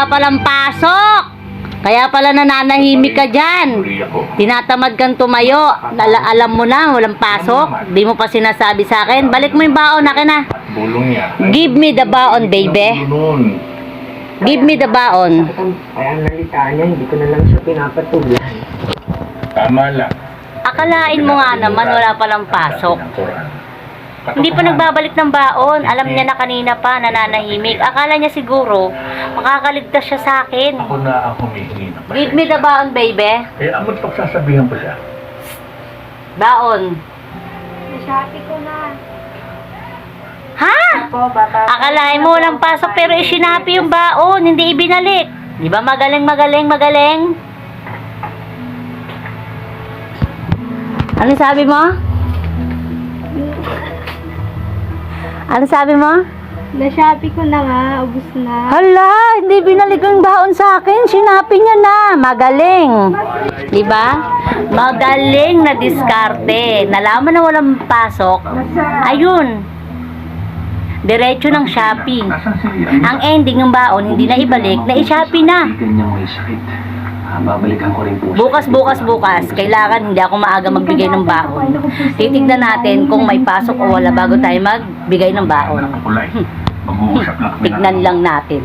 palang pasok. Kaya pala nananahimik ka dyan. Tinatamad kang tumayo. Alam mo na, walang pasok. Di mo pa sinasabi sa akin. Balik mo yung baon, akin na. Give me the baon, baby. Give me the baon. Kaya ang nalita niya, hindi ko na lang siya pinapatulan. Tama lang. Akalain mo nga naman, wala palang pasok. Hindi pa nagbabalik ng baon. Alam niya na kanina pa, nananahimik. Akala niya siguro, makakaligtas siya sa akin. Ako na ang humihingi ng Give me the baon, baby. Eh, amot pagsasabihan ko siya. Baon. Nasabi ko na. Ha? Akalain mo walang pasok pero isinapi yung baon, hindi ibinalik. Di ba magaling? Ano sabi mo? Ano sabi mo? Nasabi ko na nga, ubus na. Hala, hindi binalik yung baon sa akin. Sinapi niya na. Magaling. Di ba? Magaling na diskarte. Nalaman na walang pasok. Ayun. Diretso ng Shopee. Ang ending ng baon, hindi na ibalik, na i-Shopee na. Ganyang may sakit. Babalikan ko rin po. Bukas. Kailangan hindi ako maaga magbigay ng baon. Titignan natin kung may pasok o wala bago tayo magbigay ng baon. Mag-uusap lang kami. Tignan lang natin.